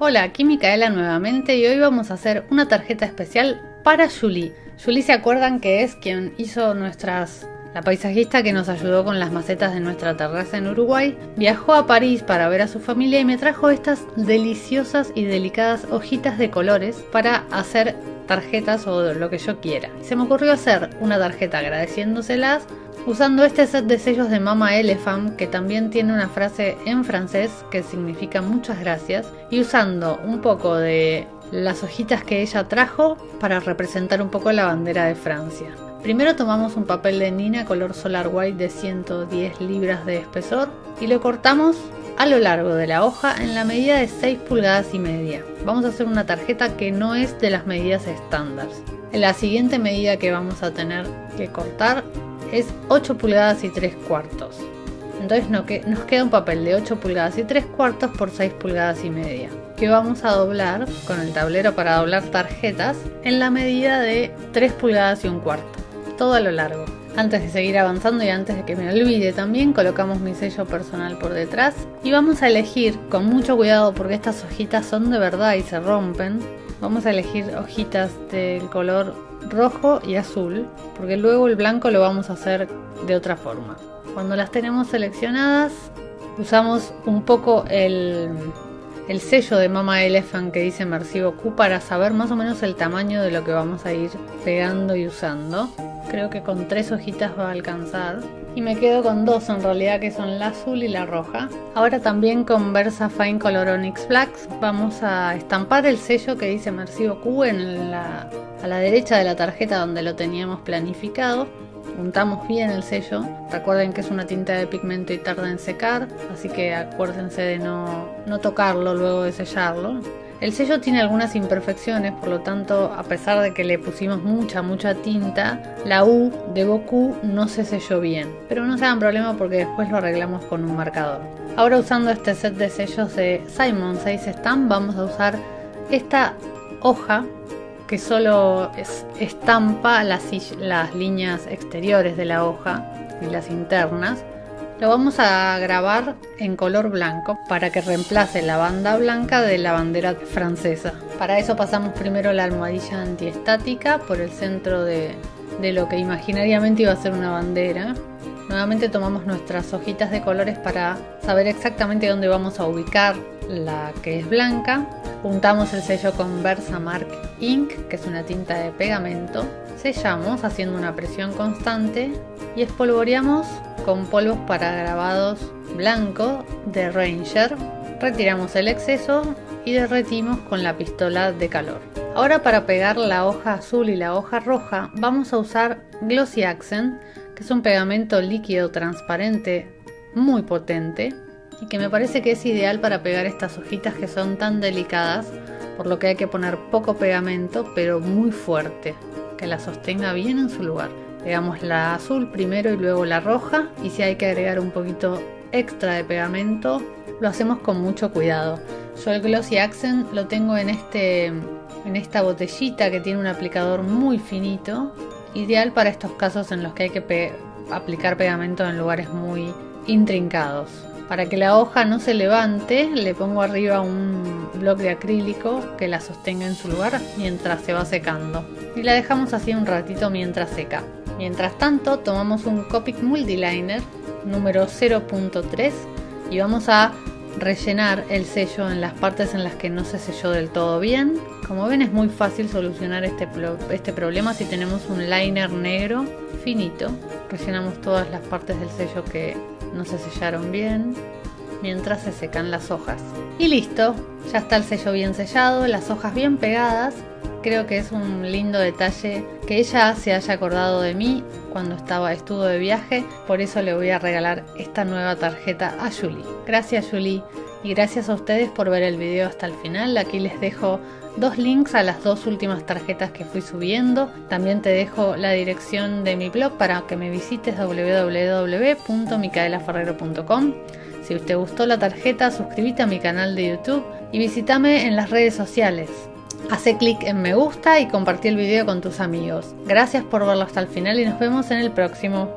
Hola, aquí Micaela nuevamente y hoy vamos a hacer una tarjeta especial para Julie. Julie, ¿se acuerdan que es quien hizo la paisajista que nos ayudó con las macetas de nuestra terraza en Uruguay? Viajó a París para ver a su familia y me trajo estas deliciosas y delicadas hojitas de colores para hacer tarjetas o lo que yo quiera. Se me ocurrió hacer una tarjeta agradeciéndoselas usando este set de sellos de Mama Elephant, que también tiene una frase en francés que significa muchas gracias, y usando un poco de las hojitas que ella trajo para representar un poco la bandera de Francia. Primero tomamos un papel de Nina color Solar White de 110 libras de espesor y lo cortamos a lo largo de la hoja en la medida de 6 pulgadas y media. Vamos a hacer una tarjeta que no es de las medidas estándar. La siguiente medida que vamos a tener que cortar es 8 pulgadas y 3 cuartos. Entonces nos queda un papel de 8 pulgadas y 3 cuartos por 6 pulgadas y media, que vamos a doblar con el tablero para doblar tarjetas en la medida de 3 pulgadas y un cuarto, todo a lo largo. Antes de seguir avanzando y antes de que me olvide también, colocamos mi sello personal por detrás y vamos a elegir con mucho cuidado, porque estas hojitas son de verdad y se rompen. Vamos a elegir hojitas del color rojo y azul, porque luego el blanco lo vamos a hacer de otra forma. Cuando las tenemos seleccionadas, usamos un poco el sello de Mama Elephant que dice Merci beaucoup para saber más o menos el tamaño de lo que vamos a ir pegando y usando. Creo que con 3 hojitas va a alcanzar. Y me quedo con 2 en realidad, que son la azul y la roja. Ahora también con VersaFine Color Onyx Flax vamos a estampar el sello que dice Merci beaucoup a la derecha de la tarjeta donde lo teníamos planificado. Untamos bien el sello. Recuerden que es una tinta de pigmento y tarda en secar, así que acuérdense de no tocarlo luego de sellarlo. El sello tiene algunas imperfecciones, por lo tanto, a pesar de que le pusimos mucha tinta, la U de beaucoup no se selló bien. Pero no se hagan problema porque después lo arreglamos con un marcador. Ahora, usando este set de sellos de Simon Says Stamp, vamos a usar esta hoja que solo estampa las líneas exteriores de la hoja y las internas. Lo vamos a grabar en color blanco para que reemplace la banda blanca de la bandera francesa. Para eso pasamos primero la almohadilla antiestática por el centro de lo que imaginariamente iba a ser una bandera. Nuevamente tomamos nuestras hojitas de colores para saber exactamente dónde vamos a ubicar la que es blanca. Untamos el sello con Versamark Ink, que es una tinta de pegamento. Sellamos haciendo una presión constante y espolvoreamos con polvos para grabados blanco de Ranger. Retiramos el exceso y derretimos con la pistola de calor. Ahora, para pegar la hoja azul y la hoja roja, vamos a usar Glossy Accent, que es un pegamento líquido transparente muy potente y que me parece que es ideal para pegar estas hojitas que son tan delicadas, por lo que hay que poner poco pegamento pero muy fuerte, que la sostenga bien en su lugar. Pegamos la azul primero y luego la roja, y si hay que agregar un poquito extra de pegamento, lo hacemos con mucho cuidado. Yo el Glossy Accent lo tengo en esta botellita que tiene un aplicador muy finito, ideal para estos casos en los que hay que aplicar pegamento en lugares muy intrincados. Para que la hoja no se levante, le pongo arriba un bloque de acrílico que la sostenga en su lugar mientras se va secando. Y la dejamos así un ratito mientras seca. Mientras tanto, tomamos un Copic Multiliner número 0.3 y vamos a rellenar el sello en las partes en las que no se selló del todo bien. Como ven, es muy fácil solucionar este problema si tenemos un liner negro finito. Rellenamos todas las partes del sello que no se sellaron bien mientras se secan las hojas. Y listo, ya está el sello bien sellado, las hojas bien pegadas. Creo que es un lindo detalle que ella se haya acordado de mí cuando estuvo de viaje. Por eso le voy a regalar esta nueva tarjeta a Julie. Gracias, Julie, y gracias a ustedes por ver el video hasta el final. Aquí les dejo 2 links a las 2 últimas tarjetas que fui subiendo. También te dejo la dirección de mi blog para que me visites, www.micaelaferrero.com. Si te gustó la tarjeta, suscríbete a mi canal de YouTube y visítame en las redes sociales. Hace clic en me gusta y compartí el video con tus amigos. Gracias por verlo hasta el final y nos vemos en el próximo.